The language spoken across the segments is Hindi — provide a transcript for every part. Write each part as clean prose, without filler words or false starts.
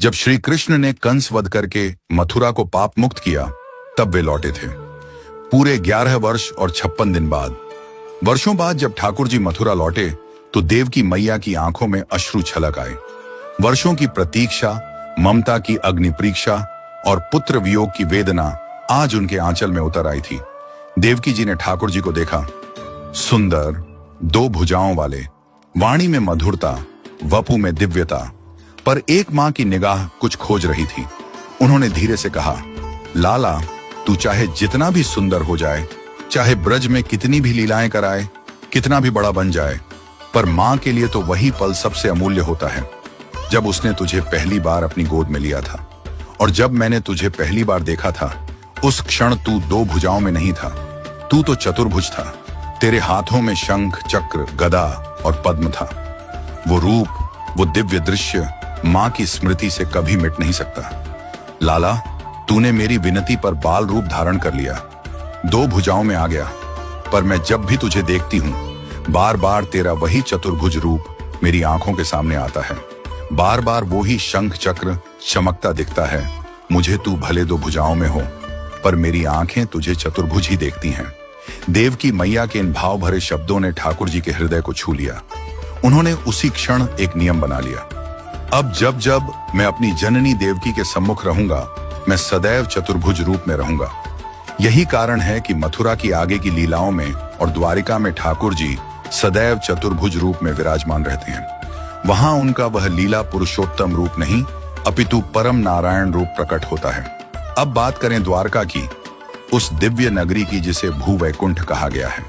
जब श्री कृष्ण ने कंस वध करके मथुरा को पाप मुक्त किया तब वे लौटे थे। पूरे 11 वर्ष और 56 दिन बाद, वर्षों बाद जब ठाकुर जी मथुरा लौटे तो देवकी मैया की आंखों में अश्रु छलक आए। वर्षों की प्रतीक्षा, ममता की अग्नि परीक्षा और पुत्र वियोग की वेदना आज उनके आंचल में उतर आई थी। देवकी जी ने ठाकुर जी को देखा, सुंदर, 2 भुजाओं वाले, वाणी में मधुरता, वपु में दिव्यता, पर एक मां की निगाह कुछ खोज रही थी। उन्होंने धीरे से कहा, लाला, तू चाहे जितना भी सुंदर हो जाए, चाहे ब्रज में कितनी भी लीलाएं कराए, कितना भी बड़ा बन जाए, पर मां के लिए तो वही पल सबसे अमूल्य होता है जब उसने तुझे पहली बार अपनी गोद में लिया था। और जब मैंने तुझे पहली बार देखा था, उस क्षण तू 2 भुजाओं में नहीं था, तू तो चतुर्भुज था। तेरे हाथों में शंख, चक्र, गदा और पद्म था। वो रूप, वो दिव्य दृश्य मां की स्मृति से कभी मिट नहीं सकता। लाला, तूने मेरी विनती पर बाल रूप धारण कर लिया, 2 भुजाओं में आ गया, पर मैं जब भी तुझे देखती हूँ, बार बार तेरा वही चतुर्भुज रूप मेरी आंखों के सामने आता है। बार बार वो ही शंख चक्र चमकता दिखता है। मुझे तू भले 2 भुजाओं में हो, पर मेरी आंखें तुझे चतुर्भुज ही देखती हैं। देवकी मैया के इन भाव भरे शब्दों ने ठाकुर जी के हृदय को छू लिया। उन्होंने उसी क्षण एक नियम बना लिया, अब जब जब मैं अपनी जननी देवकी के सम्मुख रहूंगा, मैं सदैव चतुर्भुज रूप में रहूंगा। यही कारण है कि मथुरा की आगे की लीलाओं में और द्वारिका में ठाकुर जी सदैव चतुर्भुज रूप में विराजमान रहते हैं। वहां उनका वह लीला पुरुषोत्तम रूप नहीं, अपितु परम नारायण रूप प्रकट होता है। अब बात करें द्वारका की, उस दिव्य नगरी की जिसे भू वैकुंठ कहा गया है।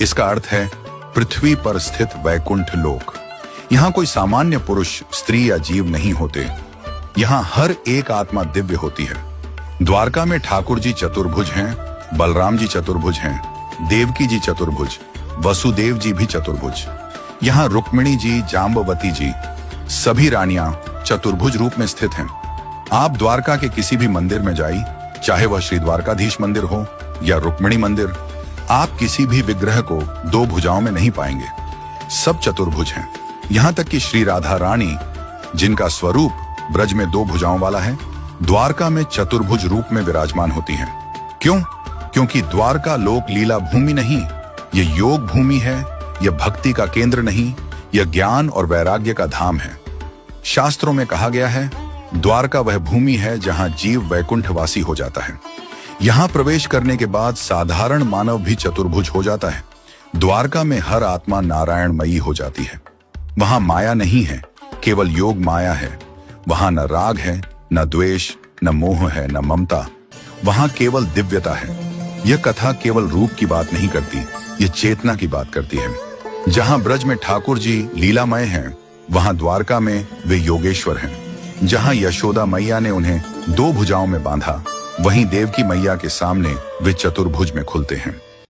इसका अर्थ है पृथ्वी पर स्थित वैकुंठ लोक। यहाँ कोई सामान्य पुरुष, स्त्री या जीव नहीं होते। यहाँ हर एक आत्मा दिव्य होती है। द्वारका में ठाकुर जी चतुर्भुज हैं, बलराम जी चतुर्भुज हैं, देवकी जी चतुर्भुज, वसुदेव जी भी चतुर्भुज। यहाँ रुक्मिणी जी, जाम्बवती जी, सभी रानियां चतुर्भुज रूप में स्थित हैं। आप द्वारका के किसी भी मंदिर में जाइए, चाहे वह श्री द्वारकाधीश मंदिर हो या रुक्मिणी मंदिर, आप किसी भी विग्रह को 2 भुजाओं में नहीं पाएंगे। सब चतुर्भुज हैं। यहाँ तक कि श्री राधा रानी, जिनका स्वरूप ब्रज में 2 भुजाओं वाला है, द्वारका में चतुर्भुज रूप में विराजमान होती हैं। क्यों? क्योंकि द्वारका लोक लीला भूमि नहीं, ये योग भूमि है। यह भक्ति का केंद्र नहीं, यह ज्ञान और वैराग्य का धाम है। शास्त्रों में कहा गया है, द्वारका वह भूमि है जहां जीव वैकुंठवासी हो जाता है। यहां प्रवेश करने के बाद साधारण मानव भी चतुर्भुज हो जाता है। द्वारका में हर आत्मा नारायणमयी हो जाती है। वहां माया नहीं है, केवल योग माया है। वहां न राग है, न द्वेष, न मोह है, न ममता। वहां केवल दिव्यता है। यह कथा केवल रूप की बात नहीं करती, यह चेतना की बात करती है। जहां ब्रज में ठाकुर जी लीलामय हैं, वहां द्वारका में वे योगेश्वर हैं। जहां यशोदा मैया ने उन्हें 2 भुजाओं में बांधा, वहीं देवकी मैया के सामने वे चतुर्भुज में खुलते हैं।